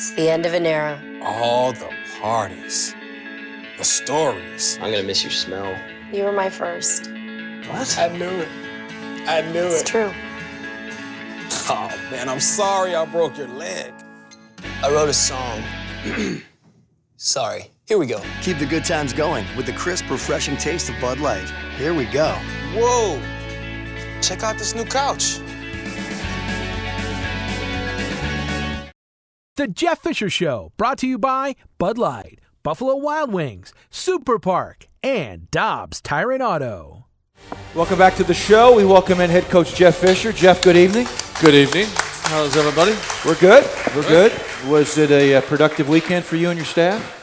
It's the end of an era. All the parties, the stories. I'm gonna miss your smell. You were my first. What? I knew it. I knew It's it. true. Oh, man, I'm sorry I broke your leg. I wrote a song. Sorry. Here we go. Keep the good times going with the crisp, refreshing taste of Bud Light. Here we go. Whoa. Check out this new couch. The Jeff Fisher Show, brought to you by Bud Light, Buffalo Wild Wings, Super Park, and Dobbs Tire and Auto. Welcome back to the show. We welcome in head coach Jeff Fisher. Jeff, good evening. Good evening. How's everybody? We're good. We're good. Was it a productive weekend for you and your staff?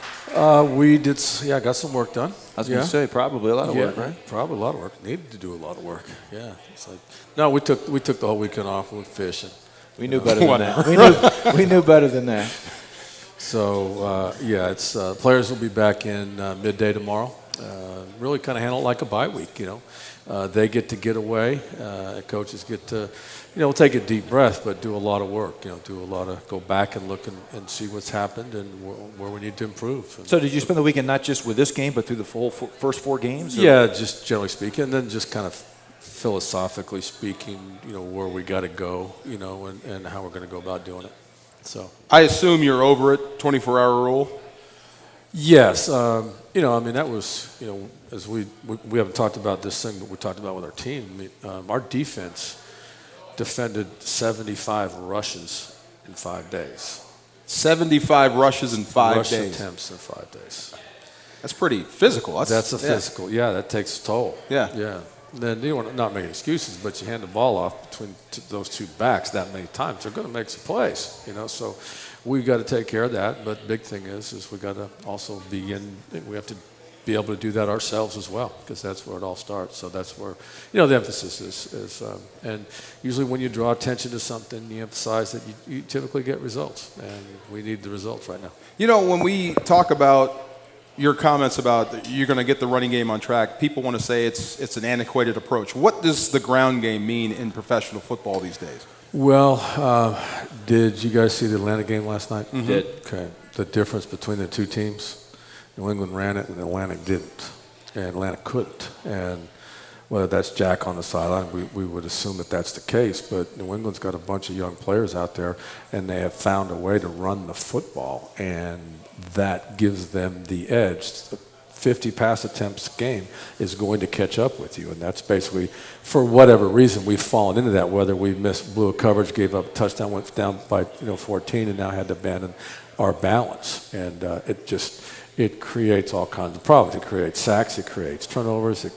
We did, got some work done. I was going to say, probably a lot of work, right? Probably a lot of work. Needed to do a lot of work. Yeah. It's like, no, we took the whole weekend off. We went fishing. We knew better than that. We knew better than that. So, it's players will be back in midday tomorrow. Really kind of handle it like a bye week, They get away. Coaches get to, take a deep breath, but do a lot of work, go back and look and see what's happened and where we need to improve. So did you spend the weekend not just with this game, but through the full first 4 games? Or? Yeah, just generally speaking, and then just kind of philosophically speaking, where we got to go, and how we're going to go about doing it. So I assume you're over it, 24-hour rule? Yes. That was, as we haven't talked about this thing, but we talked about with our team. Our defense defended 75 rushes in 5 days. 75 rushes in 5 Rush days. attempts in 5 days. That's pretty physical. That's a physical. Yeah, that takes a toll. Yeah. Yeah. Then you want not making excuses, but you hand the ball off between those two backs that many times, they're going to make some plays. So we've got to take care of that. But big thing is we got to also we have to be able to do that ourselves as well, because that's where it all starts. So that's where the emphasis is. And usually when you draw attention to something, you emphasize that you typically get results, and we need the results right now. When we talk about your comments about you're going to get the running game on track, people want to say it's an antiquated approach. What does the ground game mean in professional football these days? Well, did you guys see the Atlanta game last night? Mm-hmm. Did. Okay. The difference between the two teams, New England ran it and Atlanta didn't, and Atlanta couldn't. And whether that's Jack on the sideline, we would assume that that's the case, but New England's got a bunch of young players out there, and they have found a way to run the football, and that gives them the edge. 50 pass attempts a game is going to catch up with you, and that's basically, for whatever reason, we've fallen into that, whether we blew a coverage, gave up a touchdown, went down by 14, and now had to abandon our balance. And it creates all kinds of problems. It creates sacks, it creates turnovers, it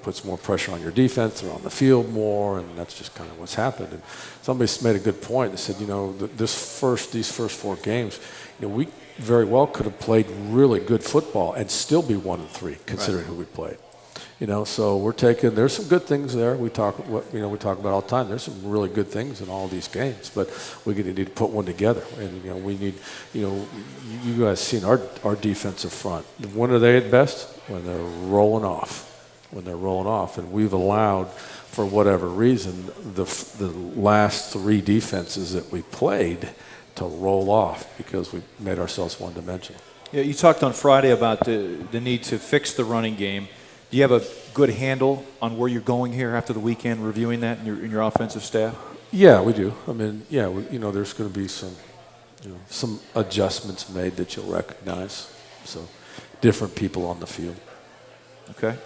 puts more pressure on your defense. They're on the field more, and that's just kind of what's happened. And somebody made a good point. They said, these first 4 games, we very well could have played really good football and still be 1-3, considering who we played. So there's some good things there. We talk about all the time. There's some really good things in all these games, but we need to put one together. And we need, you guys seen our defensive front. When are they at best? When they're rolling off. And we've allowed, for whatever reason, the last 3 defenses that we played to roll off because we made ourselves one-dimensional. Yeah, you talked on Friday about the need to fix the running game. Do you have a good handle on where you're going here after the weekend, reviewing that in your offensive staff? Yeah, we do. There's going to be some adjustments made that you'll recognize. So different people on the field. Okay.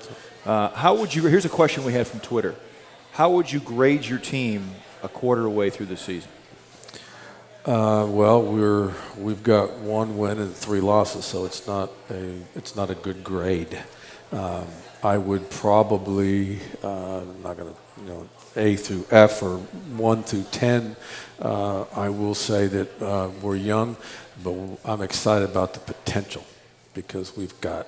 Here's a question we had from Twitter. How would you grade your team a quarter way through the season? We've got 1 win and 3 losses, so it's not a good grade. I would probably I'm not going to A through F or 1 through 10. I will say that we're young, but I'm excited about the potential because we've got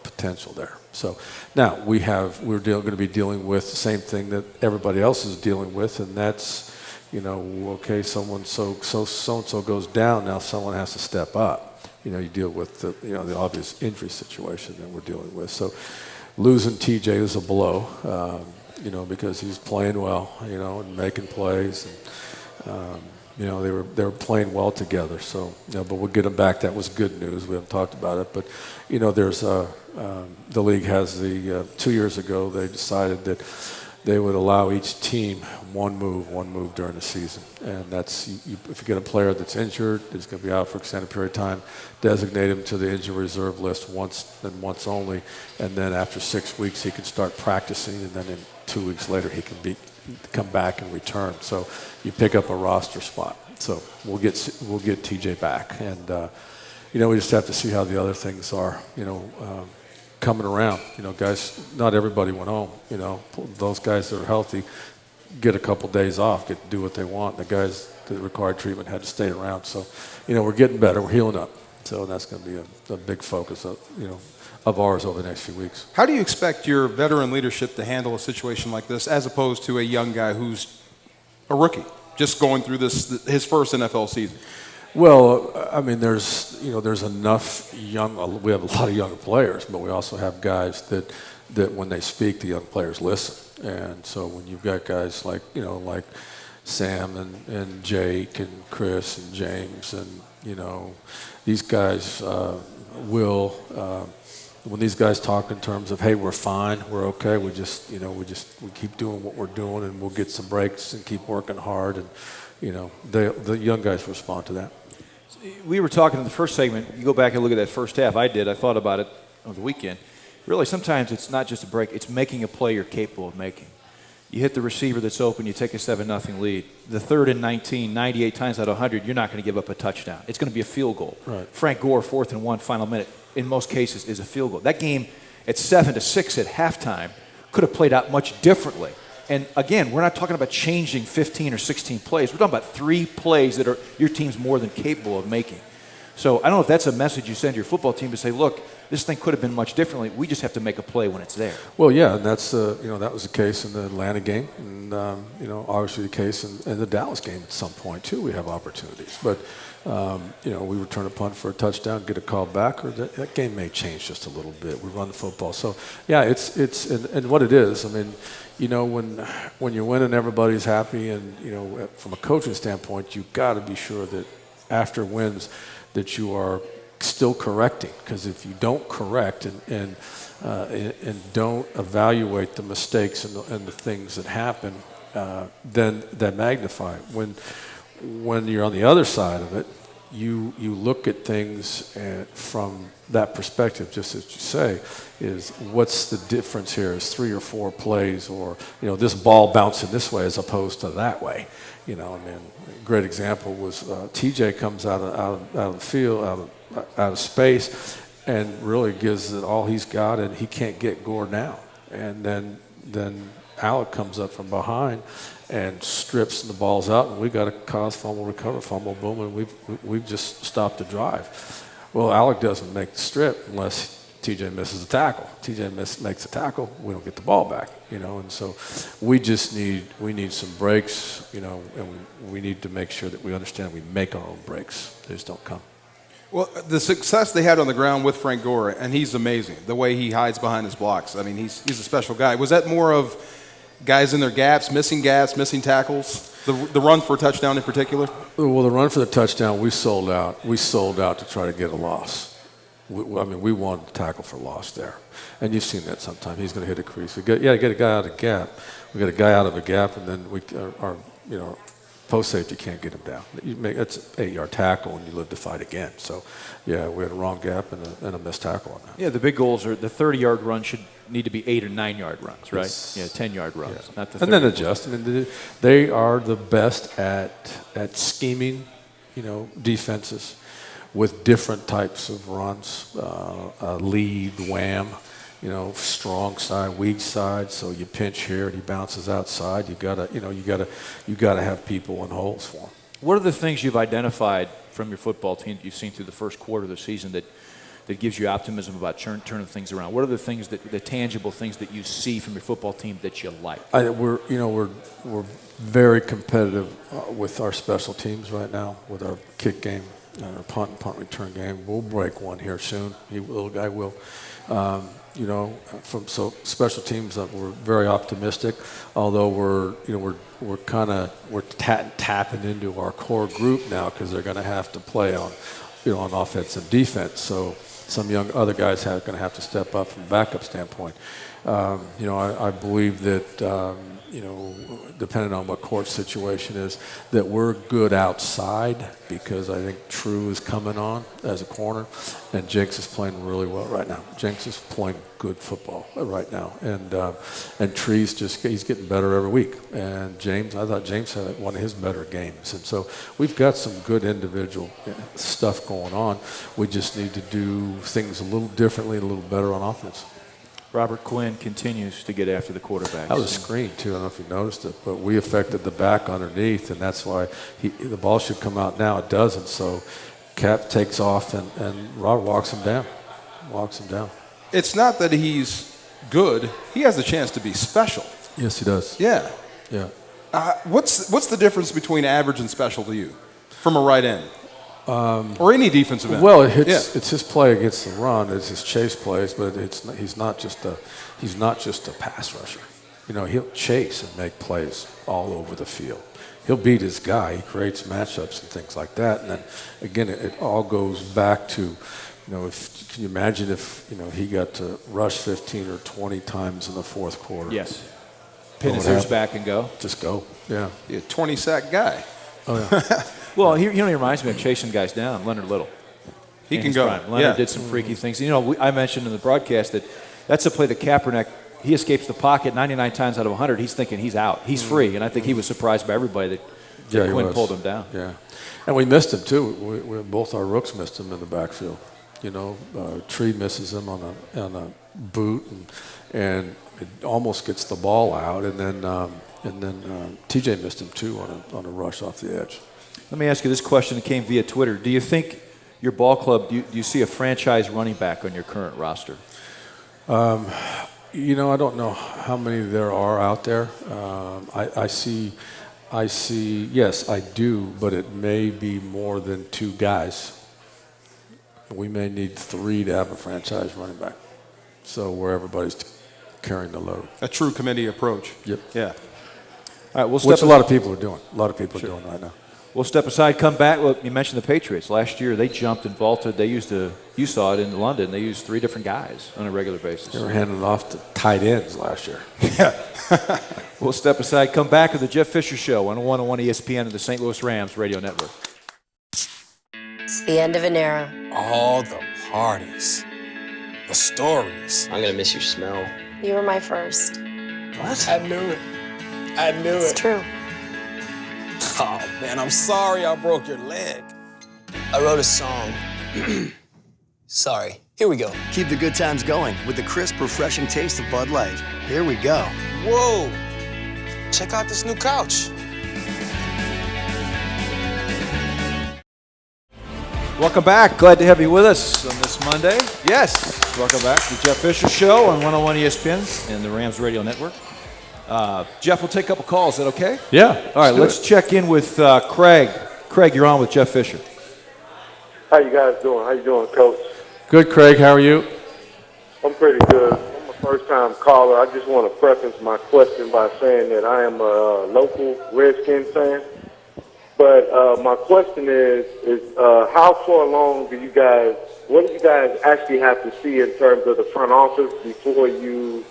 potential there. So now we're going to be dealing with the same thing that everybody else is dealing with, and that's okay, so-and-so goes down, now someone has to step up. You deal with the obvious injury situation that we're dealing with. So losing TJ is a blow, because he's playing well, and making plays. You know, they were playing well together. So, you know, but we'll get them back. That was good news. We haven't talked about it, but you know, there's the league has the 2 years ago they decided that they would allow each team one move during the season, and that's if you get a player that's injured, is going to be out for extended period of time, designate him to the injury reserve list once and once only, and then after 6 weeks he can start practicing, and then in 2 weeks later he can come back and return. So you pick up a roster spot. So we'll get TJ back, and you know, we just have to see how the other things are. You know. Coming around, you know, guys, not everybody went home, you know. Those guys that are healthy get a couple days off, get to do what they want. The guys that required treatment had to stay around. So, you know, we're getting better, we're healing up. So that's going to be a big focus of, you know, of ours over the next few weeks. How do you expect your veteran leadership to handle a situation like this as opposed to a young guy who's a rookie, just going through his first NFL season? Well, I mean, there's enough we have a lot of young players, but we also have guys that when they speak, the young players listen. And so when you've got guys like, you know, like Sam and Jake and Chris and James, and, you know, these guys when these guys talk in terms of, hey, we're fine, we're okay, we keep doing what we're doing, and we'll get some breaks and keep working hard, and, you know, the young guys respond to that. We were talking in the first segment. You go back and look at that first half. I thought about it on the weekend. Really, sometimes it's not just a break. It's making a play you're capable of making. You hit the receiver that's open, you take a 7-0 lead. The 3rd and 19, 98 times out of 100, you're not going to give up a touchdown. It's going to be a field goal. Right. Frank Gore, 4th and 1, final minute, in most cases, is a field goal. That game at 7-6 at halftime could have played out much differently. And again, we're not talking about changing 15 or 16 plays. We're talking about 3 plays that are your team's more than capable of making. So I don't know if that's a message you send to your football team to say, look, this thing could have been much differently. We just have to make a play when it's there. Well, yeah, and that's you know, that was the case in the Atlanta game, and you know, obviously the case in the Dallas game at some point too. We have opportunities, but you know, we return a punt for a touchdown, get a call back, or that game may change just a little bit. We run the football, so yeah, it's and what it is. I mean, you know, when you're winning, everybody's happy, and you know, from a coaching standpoint, you've got to be sure that after wins, that you are still correcting, because if you don't correct and don't evaluate the mistakes and the things that happen, then that magnify. When you're on the other side of it, you look at things from that perspective, just as you say, is what's the difference here? Is 3 or 4 plays, or, you know, this ball bouncing this way as opposed to that way? You know, I mean, a great example was TJ comes out of the field, out of space, and really gives it all he's got, and he can't get Gore down. And then Alec comes up from behind and strips the balls out, and we got a cause fumble, recover, fumble, boom, and we've just stopped the drive. Well, Alec doesn't make the strip unless TJ misses a tackle. TJ makes a tackle, we don't get the ball back, you know, and so we need some breaks, you know, and we need to make sure that we understand we make our own breaks. They just don't come. Well, the success they had on the ground with Frank Gore, and he's amazing, the way he hides behind his blocks. I mean, he's a special guy. Was that more of guys in their gaps, missing tackles, the run for a touchdown in particular? Well, the run for the touchdown, we sold out. We sold out to try to get a loss. We wanted to tackle for loss there. And you've seen that sometimes. He's going to hit a crease. You got to get a guy out of a gap. We got a guy out of a gap, and then our post safety can't get him down. That's an 8-yard tackle, and you live to fight again. So, yeah, we had a wrong gap and a missed tackle on that. Yeah, the big goals are the 30-yard run should need to be 8 or 9-yard runs, right? Yes. Yeah, 10-yard runs, yeah. not the 30. And then adjust. I mean, they are the best at scheming, you know, defenses with different types of runs, lead, wham, you know, strong side, weak side. So you pinch here and he bounces outside. You gotta have people in holes for him. What are the things you've identified from your football team that you've seen through the first quarter of the season that gives you optimism about turning things around? What are the things the tangible things that you see from your football team that you like? We're very competitive with our special teams right now, with our kick game. punt return game. We'll break one here soon. He will. I will. From special teams, we're very optimistic. Although we're tapping into our core group now because they're going to have to play on offense and defense. So some young other guys are going to have to step up from a backup standpoint. I believe that, depending on what court situation is, that we're good outside because I think True is coming on as a corner, and Jenks is playing really well right now. Jenks is playing good football right now, and Tree's he's getting better every week. And I thought James had one of his better games. And so we've got some good individual stuff going on. We just need to do things a little differently, a little better on offense. Robert Quinn continues to get after the quarterback. That was a screen, too. I don't know if you noticed it, but we affected the back underneath, and that's why the ball should come out now. It doesn't, so Cap takes off, and Robert walks him down. It's not that he's good. He has a chance to be special. Yes, he does. Yeah. Yeah. What's the difference between average and special to you from a right end? Or any defensive end. Well, it's his play against the run. It's his chase plays, but he's not just a pass rusher. He'll chase and make plays all over the field. He'll beat his guy. He creates matchups and things like that. And then again, it all goes back to, can you imagine if he got to rush 15 or 20 times in the fourth quarter? Yes. Pin his ears back and go. Just go. Yeah. You're a 20-sack guy. Oh yeah. Well, he reminds me of chasing guys down. Leonard Little. He can go. Leonard did some freaky things. I mentioned in the broadcast that's a play that Kaepernick, he escapes the pocket 99 times out of 100. He's thinking he's out. He's free. And I think he was surprised by everybody that Quinn pulled him down. Yeah. And we missed him, too. We both our rooks missed him in the backfield. Tree misses him on a boot, and it almost gets the ball out. And then TJ missed him, too, on a rush off the edge. Let me ask you this question that came via Twitter. Do you think your ball club, do you see a franchise running back on your current roster? I don't know how many there are out there. I see, yes, I do, but it may be more than two guys. We may need three to have a franchise running back. So where everybody's carrying the load. A true committee approach. Yep. Yeah. All right, which a lot of people are doing. A lot of people are doing right now. We'll step aside, come back. Well, you mentioned the Patriots. Last year, they jumped and vaulted. You saw it in London. They used three different guys on a regular basis. They were handing it off to tight ends last year. Yeah. We'll step aside, come back to the Jeff Fisher Show on 101 ESPN and the St. Louis Rams radio network. It's the end of an era. All the parties, the stories. I'm going to miss your smell. You were my first. What? I knew it. It's true. Oh, man, I'm sorry I broke your leg. I wrote a song. Sorry. Here we go. Keep the good times going with the crisp, refreshing taste of Bud Light. Here we go. Whoa. Check out this new couch. Welcome back. Glad to have you with us on this Monday. Yes. Welcome back to the Jeff Fisher Show on 101 ESPN and the Rams radio network. Jeff, we'll take a couple calls. Is that okay? Yeah. All right, let's check in with Craig. Craig, you're on with Jeff Fisher. How you guys doing? How you doing, Coach? Good, Craig. How are you? I'm pretty good. I'm a first-time caller. I just want to preface my question by saying that I am a local Redskins fan. But my question is how far along what do you guys actually have to see in terms of the front office before you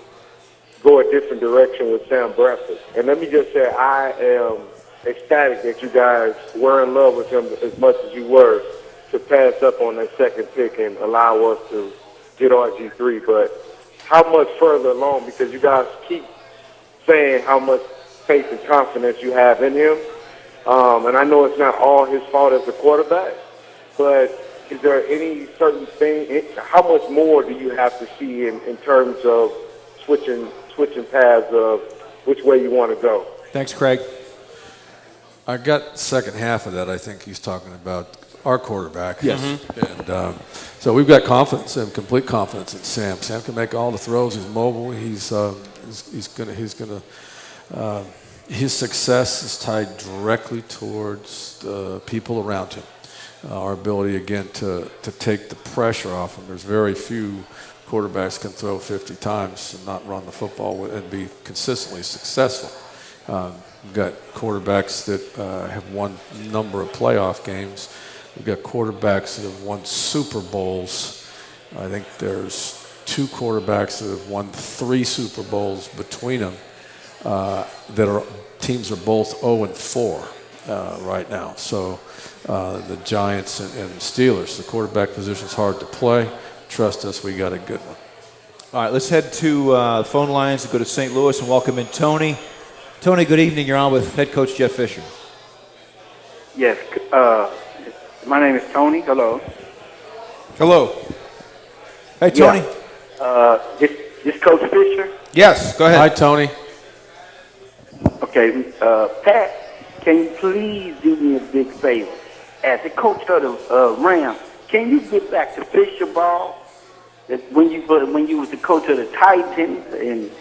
go a different direction with Sam Bradford? And let me just say I am ecstatic that you guys were in love with him as much as you were to pass up on that second pick and allow us to get RG3. But how much further along, because you guys keep saying how much faith and confidence you have in him. And I know it's not all his fault as a quarterback, but is there any certain thing, how much more do you have to see in terms of switching paths of which way you want to go? Thanks, Craig. I got the second half of that. I think he's talking about our quarterback. Yes. Mm-hmm. And so we've got confidence and complete confidence in Sam. Sam can make all the throws. He's mobile. He's gonna. His success is tied directly towards the people around him. our ability again to take the pressure off them. There's very few quarterbacks can throw 50 times and not run the football and be consistently successful. We've got quarterbacks that have won a number of playoff games. We've got quarterbacks that have won Super Bowls. I think there's 2 quarterbacks that have won 3 Super Bowls between them. Teams are both 0-4 right now. So the Giants and Steelers, the quarterback position is hard to play. Trust us, we got a good one. All right, let's head to the phone lines and go to St. Louis and welcome in Tony. Tony, good evening. You're on with head coach Jeff Fisher. Yes, my name is Tony. Hello. Hello. Hey, Tony. Yeah. This Coach Fisher? Yes, go ahead. Hi, Tony. Okay, Pat, can you please do me a big favor? As the coach of the Rams, can you get back to Fisher ball? That when you was the coach of the Titans, and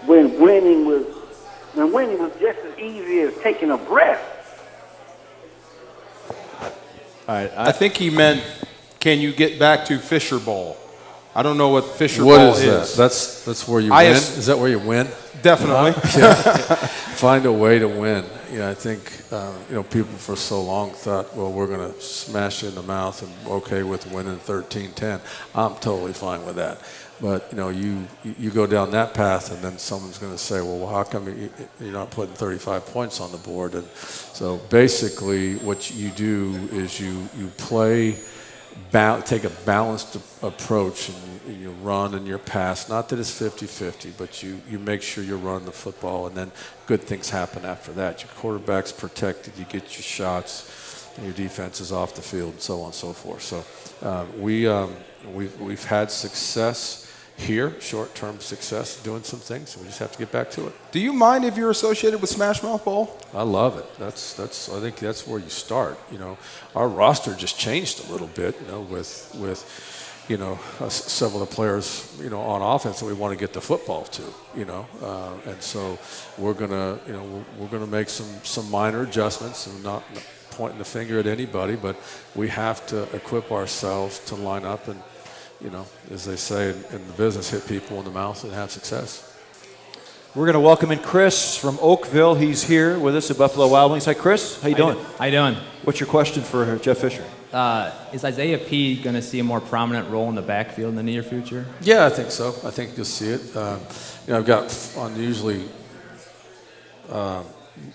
when winning was just as easy as taking a breath. All right, I think he meant, can you get back to Fisher Bowl? I don't know what Fisher What Bowl is that? That's where you win? Is that where you win? Definitely. Yeah. Find a way to win. I think people for so long thought, well, we're going to smash you in the mouth and okay with winning 13-10. I'm totally fine with that. But you go down that path, and then someone's going to say, well, how come you're not putting 35 points on the board? And so basically, what you do is you play. Take a balanced approach, and you run and you pass. Not that it's 50-50, but you make sure you're running the football, and then good things happen after that. Your quarterback's protected, you get your shots, and your defense is off the field, and so on and so forth. So we've had success here, short-term success, doing some things. So we just have to get back to it. Do you mind if you're associated with Smash Mouth Bowl? I love it. I think that's where you start. Our roster just changed a little bit. With several of the players on offense that we want to get the football to. And so we're gonna make some minor adjustments and not pointing the finger at anybody, but we have to equip ourselves to line up and. As they say in the business, hit people in the mouth and have success. We're going to welcome in Chris from Oakville. He's here with us at Buffalo Wild Wings. Hi, Chris. How you doing? How you doing? What's your question for Jeff Fisher? Is Isaiah P. going to see a more prominent role in the backfield in the near future? Yeah, I think so. I think you'll see it. I've got unusually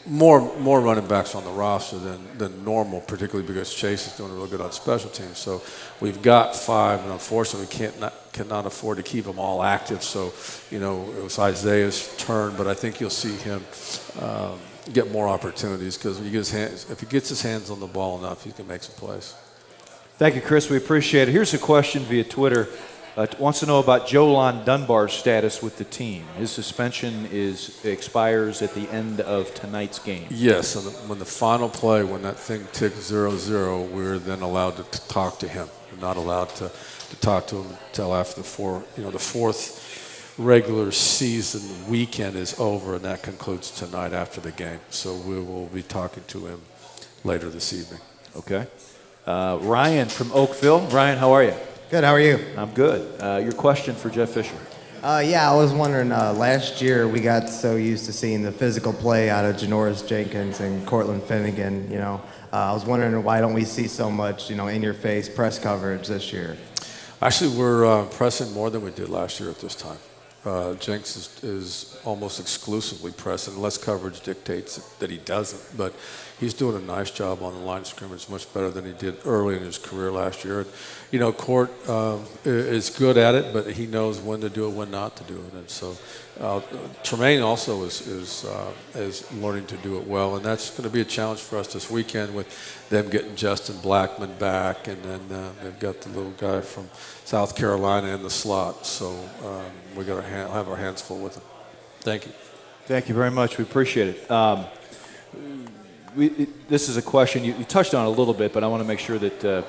more running backs on the roster than normal, particularly because Chase is doing real good on special teams. So we've got 5, and unfortunately we cannot afford to keep them all active. So it was Isaiah's turn, but I think you'll see him get more opportunities because if he gets his hands on the ball enough, he can make some plays. Thank you, Chris. We appreciate it. Here's a question via Twitter. Wants to know about Jolon Dunbar's status with the team. His suspension expires at the end of tonight's game. Yes, and when the final play, when that thing ticked 0-0, we're then allowed to talk to him. We're not allowed to talk to him until after the fourth regular season weekend is over, and that concludes tonight after the game. So we will be talking to him later this evening. Okay. Ryan from Oakville. Ryan, how are you? Good, how are you? I'm good. Your question for Jeff Fisher. Yeah, I was wondering, last year we got so used to seeing the physical play out of Janoris Jenkins and Cortland Finnegan, I was wondering why don't we see so much, in-your-face press coverage this year? Actually, we're pressing more than we did last year at this time. Jenks is almost exclusively pressing, unless coverage dictates that he doesn't. But he's doing a nice job on the line of scrimmage, much better than he did early in his career last year. And, Court is good at it, but he knows when to do it, when not to do it. And so Tremaine also is learning to do it well, and that's going to be a challenge for us this weekend with them getting Justin Blackman back, and then they've got the little guy from South Carolina in the slot. So we got to have our hands full with him. Thank you. Thank you very much. We appreciate it. This is a question you touched on a little bit, but I want to make sure that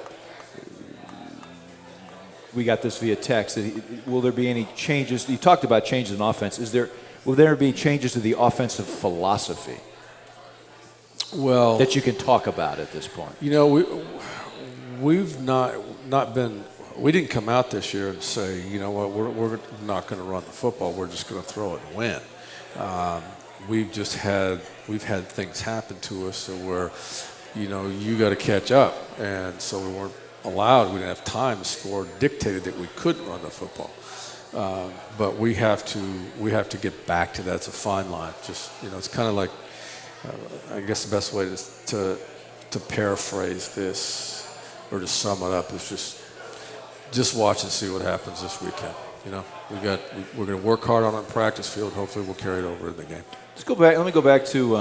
we got this via text. Will there be any changes? You talked about changes in offense. Will there be changes to the offensive philosophy? Well, that you can talk about at this point. we've not been. We didn't come out this year and say, you know what, we're not going to run the football. We're just going to throw it and win. We've had things happen to us where, you know, you got to catch up, and so we weren't allowed. We didn't have time to score. Dictated that we couldn't run the football. But we have to get back to that. It's a fine line. Just, you know, it's kind of like, I guess the best way to paraphrase this or to sum it up is just watch and see what happens this weekend. You know, we're going to work hard on it in practice field. Hopefully, we'll carry it over in the game. Let's go back. Let me go back to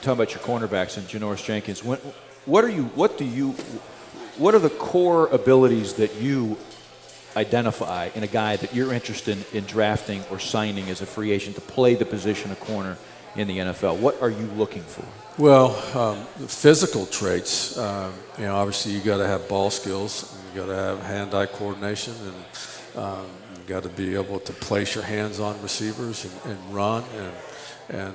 talking about your cornerbacks and Janoris Jenkins. What are the core abilities that you identify in a guy that you're interested in drafting or signing as a free agent to play the position of corner in the NFL? What are you looking for? Well, physical traits. You know, obviously you got to have ball skills. You got to have hand-eye coordination, and you got to be able to place your hands on receivers and run, and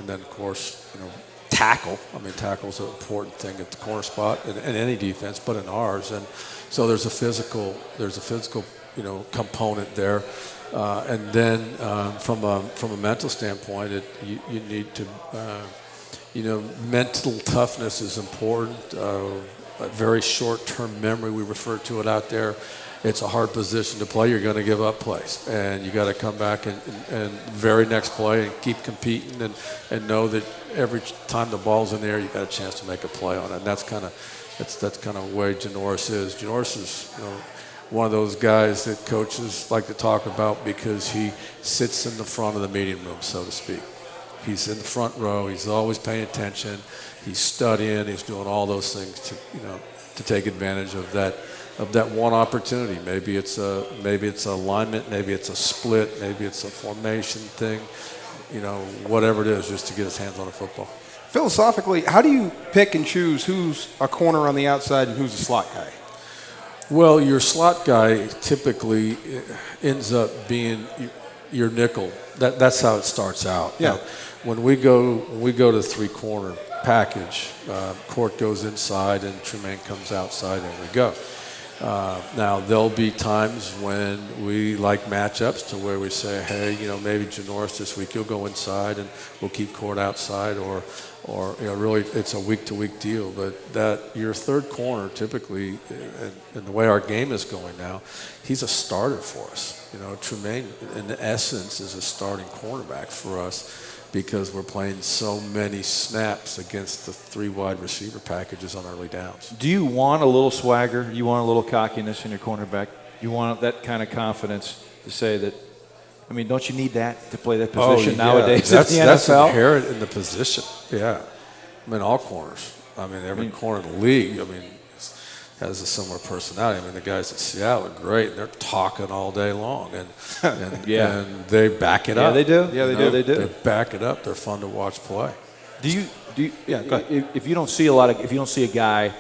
then of course, you know, tackle. I mean, tackle's an important thing at the corner spot in any defense, but in ours. And so there's a physical, you know, component there. And then from a mental standpoint, you need to, you know, mental toughness is important. A very short-term memory, we refer to it out there. It's a hard position to play. You're going to give up plays, and you got to come back and very next play and keep competing and know that every time the ball's in there, you got a chance to make a play on it. And that's kind of the way Janoris is. Janoris is, you know, one of those guys that coaches like to talk about because he sits in the front of the meeting room, so to speak. He's in the front row. He's always paying attention. He's studying. He's doing all those things to take advantage of that one opportunity. Maybe it's alignment. Maybe it's a split. Maybe it's a formation thing. You know, whatever it is, just to get his hands on the football. Philosophically, how do you pick and choose who's a corner on the outside and who's a slot guy? Well, your slot guy typically ends up being your nickel. That's how it starts out. Yeah. Now, when we go to three-corner package, Court goes inside and Tremaine comes outside, and we go. Now, there'll be times when we like matchups to where we say, hey, you know, maybe Janoris this week, you'll go inside and we'll keep Court outside, or you know, really it's a week-to-week deal. But that your third corner typically, and the way our game is going now, he's a starter for us. You know, Tremaine, in essence, is a starting cornerback for us because we're playing so many snaps against the three wide receiver packages on early downs. Do you want a little swagger? You want a little cockiness in your cornerback? You want that kind of confidence to say that, I mean, don't you need that to play that position nowadays in the NFL? That's inherent in the position, yeah. I mean, all corners. I mean, every corner in the league, I mean, has a similar personality. I mean, the guys at Seattle are great. And they're talking all day long, and they back it up. Yeah, they do. Yeah, they do. They do. They back it up. They're fun to watch play. Do you? Yeah. Go ahead. If you don't see a guy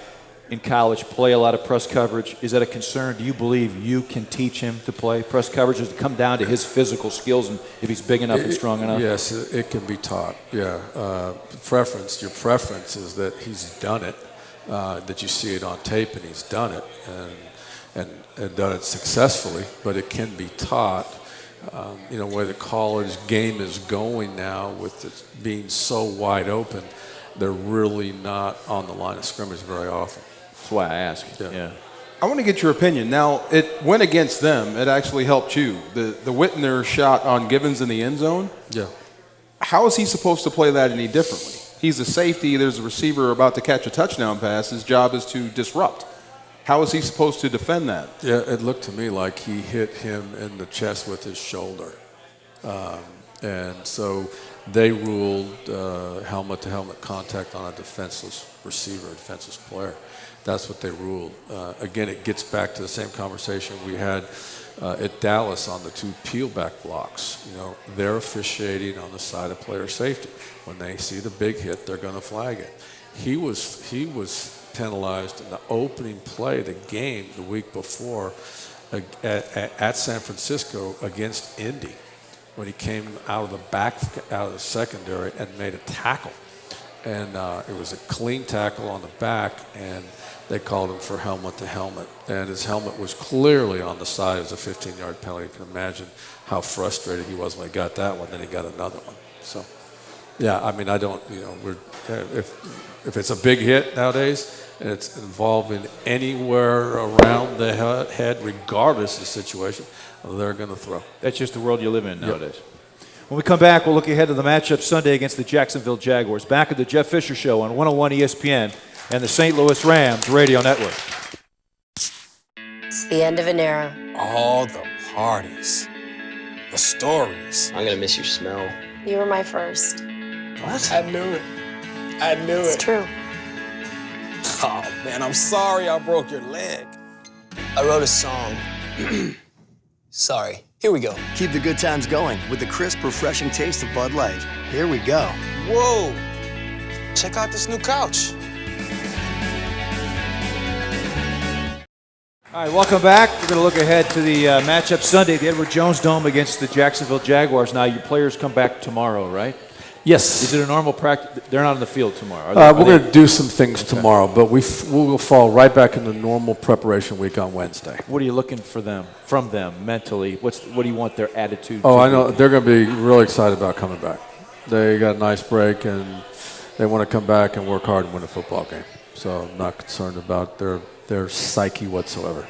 in college play a lot of press coverage, is that a concern? Do you believe you can teach him to play press coverage? Does it come down to his physical skills and if he's big enough and strong enough? Yes, it can be taught. Yeah. Your preference is that he's done it. That you see it on tape, and he's done it and done it successfully. But it can be taught. You know, where the college game is going now, with it being so wide open, they're really not on the line of scrimmage very often. That's why I ask. Yeah. I want to get your opinion. Now, it went against them. It actually helped you. The Whitner shot on Givens in the end zone. Yeah. How is he supposed to play that any differently? He's a safety. There's a receiver about to catch a touchdown pass. His job is to disrupt. How is he supposed to defend that? Yeah, it looked to me like he hit him in the chest with his shoulder. And so they ruled helmet-to-helmet contact on a defenseless receiver, a defenseless player. That's what they ruled. Again, it gets back to the same conversation we had at Dallas on the two peel-back blocks. You know, they're officiating on the side of player safety. When they see the big hit, they're going to flag it. He was penalized in the opening play of the game the week before at San Francisco against Indy, when he came out of the secondary and made a tackle. and it was a clean tackle on the back, and they called him for helmet to helmet, and his helmet was clearly on the side. It was a 15-yard penalty. You can imagine how frustrated he was when he got that one. Then he got another one. So, yeah, I mean, I don't, if it's a big hit nowadays and it's involving anywhere around the head, regardless of the situation, they're going to throw. That's just the world you live in nowadays. Yep. When we come back, we'll look ahead to the matchup Sunday against the Jacksonville Jaguars. Back at the Jeff Fisher Show on 101 ESPN and the St. Louis Rams Radio Network. It's the end of an era. All the parties, the stories. I'm going to miss your smell. You were my first. What? I knew it. I knew it. It's true. Oh, man, I'm sorry I broke your leg. I wrote a song. Sorry. Here we go. Keep the good times going with the crisp, refreshing taste of Bud Light. Here we go. Whoa. Check out this new couch. All right, welcome back. We're going to look ahead to the matchup Sunday at the Edward Jones Dome against the Jacksonville Jaguars. Now, your players come back tomorrow, right? Yes. Is it a normal practice? They're not on the field tomorrow. We're going to do some things tomorrow, but we will fall right back into normal preparation week on Wednesday. What are you looking from them mentally? What do you want their attitude Oh, to I know. be? They're going to be really excited about coming back. They got a nice break, and they want to come back and work hard and win a football game. So I'm not concerned about their psyche whatsoever.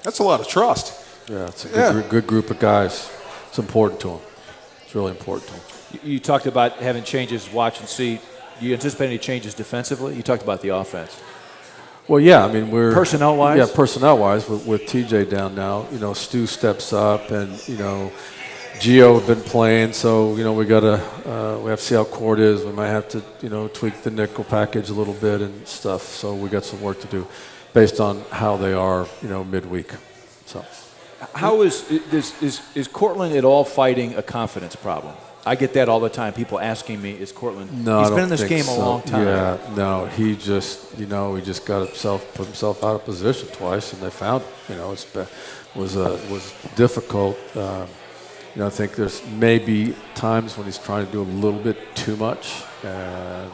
That's a lot of trust. Yeah, it's a good group of guys. It's important to them. It's really important to them. You talked about having changes, watch and see. Do you anticipate any changes defensively? You talked about the offense. Well, yeah, I mean, we're personnel-wise. Yeah, personnel-wise, with TJ down now, Stu steps up, and Gio have been playing, so we we have to see how Cord is. We might have to tweak the nickel package a little bit and stuff. So we got some work to do, based on how they are midweek. So, how is Cortland at all fighting a confidence problem? I get that all the time. People asking me, "Is Cortland?" No, he's been in this game a long time. Yeah, no, he just put himself out of position twice, and they found him. It was difficult. I think there's maybe times when he's trying to do a little bit too much, and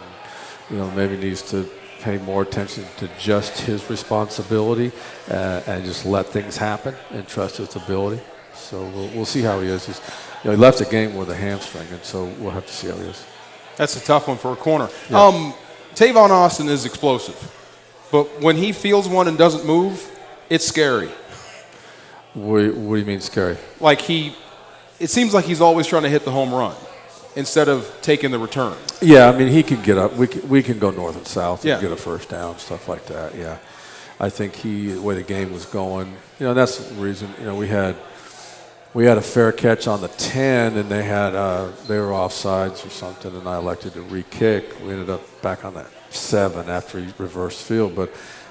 maybe needs to pay more attention to just his responsibility and just let things happen and trust his ability. So we'll see how he is. He left the game with a hamstring, and so we'll have to see how he is. That's a tough one for a corner. Yeah. Tavon Austin is explosive, but when he feels one and doesn't move, it's scary. What do you mean scary? It seems like he's always trying to hit the home run instead of taking the return. Yeah, I mean, he can get up. We can go north and south and Yeah. get a first down, stuff like that. Yeah, I think the way the game was going, that's the reason. We had a fair catch on the 10, and they were offsides or something, and I elected to re-kick. We ended up back on that 7 after he reversed field, but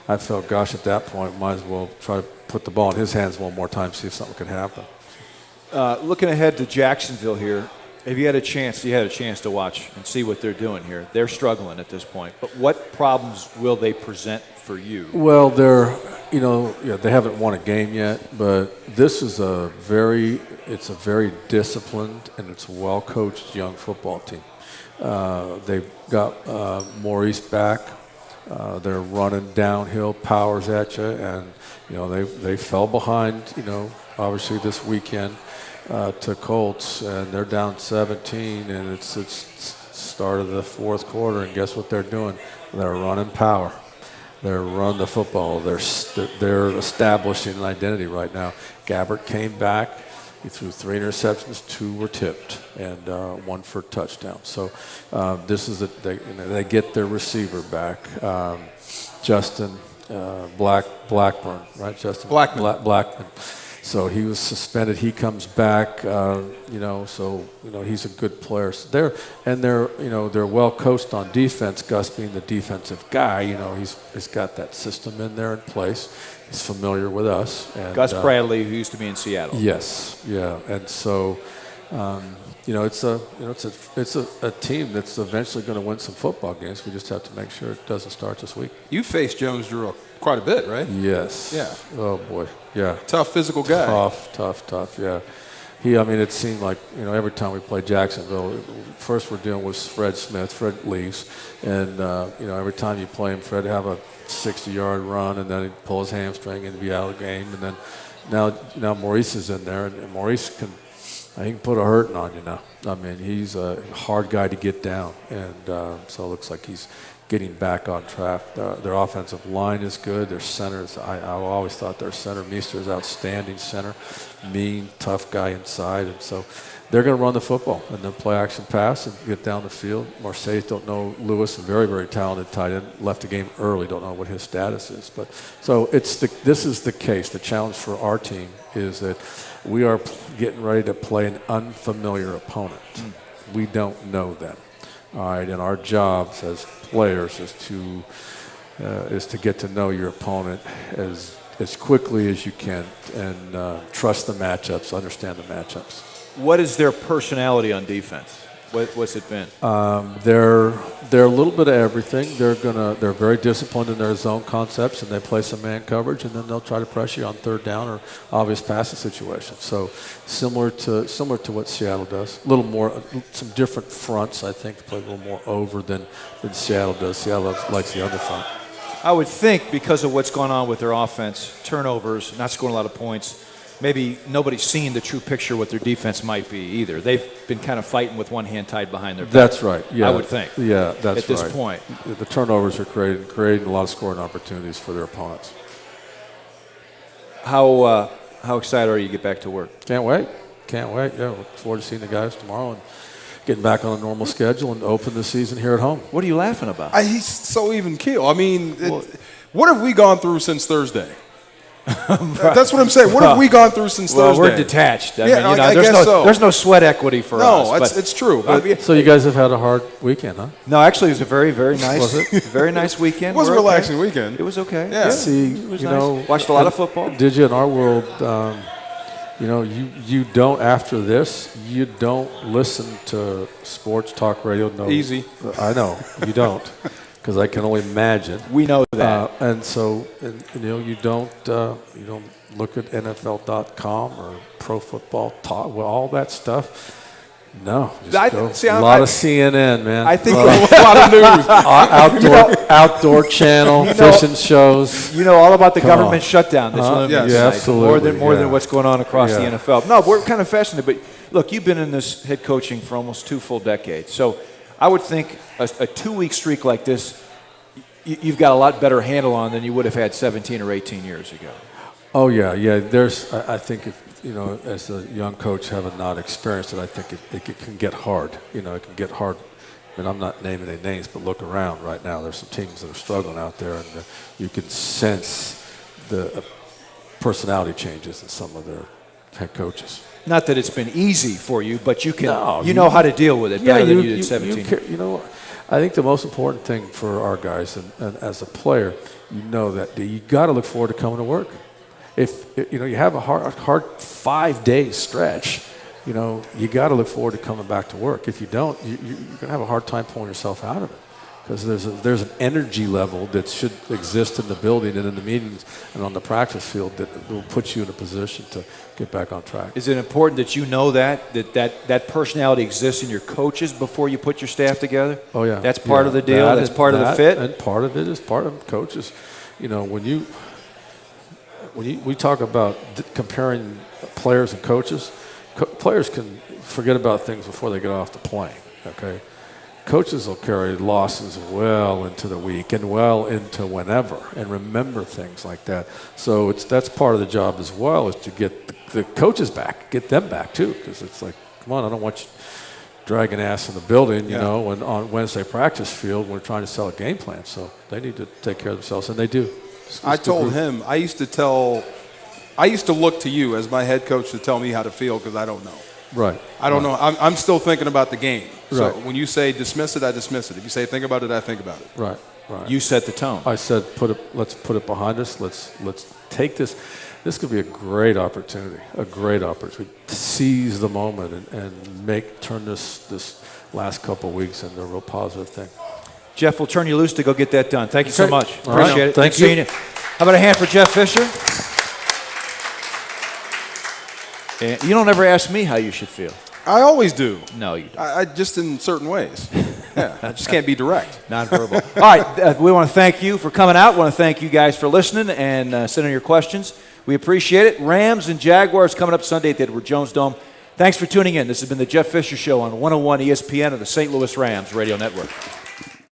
I felt, gosh, at that point, might as well try to put the ball in his hands one more time, see if something could happen. Looking ahead to Jacksonville here, have you had a chance to watch and see what they're doing here? They're struggling at this point, but what problems will they present for you? Well, they haven't won a game yet, but this is it's a very disciplined and it's a well-coached young football team. They've got Maurice back. They're running downhill powers at you, and they fell behind. Obviously this weekend to Colts, and they're down 17, and it's start of the fourth quarter, and guess what they're doing? They're running power. They're running the football. They're establishing an identity right now. Gabbert came back. He threw 3 interceptions, 2 were tipped, and 1 for a touchdown. So they get their receiver back, Justin Blackburn, right? Justin Blackman. So he was suspended. He comes back, so he's a good player. So they're well coached on defense. Gus being the defensive guy, he's got that system in there in place. He's familiar with us. And, Gus Bradley, who used to be in Seattle. Yes, yeah, and so it's a team that's eventually going to win some football games. We just have to make sure it doesn't start this week. You faced Jones Drew quite a bit, right? Yes. Yeah. Oh boy. Yeah. Tough physical guy. Tough. Yeah. I mean, it seemed like, every time we played Jacksonville, first we're dealing with Fred Smith. Fred leaves. And, every time you play him, Fred have a 60-yard run, and then he'd pull his hamstring and be out of the game. And then now Maurice is in there, and Maurice he can put a hurting on you now. I mean, he's a hard guy to get down. And so it looks like he's getting back on track. Their offensive line is good. Their centers, I always thought their center, Meester, is outstanding center. Mean, tough guy inside. And so they're going to run the football and then play action pass and get down the field. Marseille, don't know Lewis, a very, very talented tight end, left the game early, don't know what his status is. But so this is the case. The challenge for our team is that we are getting ready to play an unfamiliar opponent. We don't know them. All right, and our jobs as players is to get to know your opponent as quickly as you can and trust the matchups, understand the matchups. What is their personality on defense? What's it been? They're a little bit of everything. They're very disciplined in their zone concepts, and they play some man coverage, and then they'll try to pressure you on third down or obvious passing situations. So similar to what Seattle does. A little more, some different fronts. I think play a little more over than Seattle does. Seattle likes the under front. I would think because of what's going on with their offense, turnovers, not scoring a lot of points, maybe nobody's seen the true picture what their defense might be either. They've been kind of fighting with one hand tied behind their back. That's right. Yeah, I would think. Yeah, that's right. At this point, the turnovers are creating a lot of scoring opportunities for their opponents. How excited are you to get back to work? Can't wait. Yeah, look forward to seeing the guys tomorrow and getting back on a normal schedule and open the season here at home. What are you laughing about? He's so even keel. I mean, what have we gone through since Thursday? That's what I'm saying. What have we gone through since Thursday? We're detached. I mean, I guess so. There's no sweat equity for us. No, it's true. So you guys have had a hard weekend, huh? No, actually, it was a very, very nice, very nice weekend. It was a relaxing weekend. It was okay. Yeah. See, it was nice. Watched a lot of football. Did you? In our world, you don't, after this, you don't listen to sports talk radio. No, easy. I know, you don't. Because I can only imagine. We know that, and so you don't look at NFL.com or Pro Football Talk, all that stuff. No, just a lot of CNN, man. I think a lot of news, outdoor channel, fishing shows. You know all about the government shutdown that's looming tonight. Absolutely. More than what's going on across the NFL. No, we're kind of fascinated. But look, you've been in this head coaching for almost 2 full decades, so I would think a 2-week streak like this, you've got a lot better handle on than you would have had 17 or 18 years ago. Oh yeah. I think if as a young coach, having not experienced it, I think it can get hard. It can get hard. I mean, I'm not naming any names, but look around right now. There's some teams that are struggling out there, and you can sense the personality changes in some of their head coaches. Not that it's been easy for you, but you know how to deal with it better than you did 17. I think the most important thing for our guys, and as a player, that you got to look forward to coming to work. If you have a hard 5-day stretch, you got to look forward to coming back to work. If you don't, you're going to have a hard time pulling yourself out of it. Because there's an energy level that should exist in the building and in the meetings and on the practice field that will put you in a position to get back on track. Is it important that you know that personality exists in your coaches before you put your staff together? Oh yeah, that's part of the deal. That's part of the fit. And part of it is part of coaches. When we talk about comparing players and coaches, players can forget about things before they get off the plane. Okay. Coaches will carry losses well into the week and well into whenever and remember things like that. So that's part of the job as well, is to get the coaches back, get them back too, because it's like, come on, I don't want you dragging ass in the building, when on Wednesday practice field we're trying to sell a game plan. So they need to take care of themselves, and they do. I told him, I used to look to you as my head coach to tell me how to feel because I don't know. Right. I don't know. I'm still thinking about the game. So Right. when you say dismiss it, I dismiss it. If you say think about it, I think about it. Right. You set the tone. I said, let's put it behind us. Let's take this. This could be a great opportunity. Seize the moment and turn this last couple of weeks into a real positive thing. Jeff, we'll turn you loose to go get that done. Thank you so much. All right. Appreciate it. Thank Good you. seeing you. How about a hand for Jeff Fisher? And you don't ever ask me how you should feel. I always do. No, you don't. I just in certain ways. Yeah, I just can't be direct. Nonverbal. All right, we want to thank you for coming out. We want to thank you guys for listening and sending your questions. We appreciate it. Rams and Jaguars coming up Sunday at the Edward Jones Dome. Thanks for tuning in. This has been the Jeff Fisher Show on 101 ESPN of the St. Louis Rams Radio Network.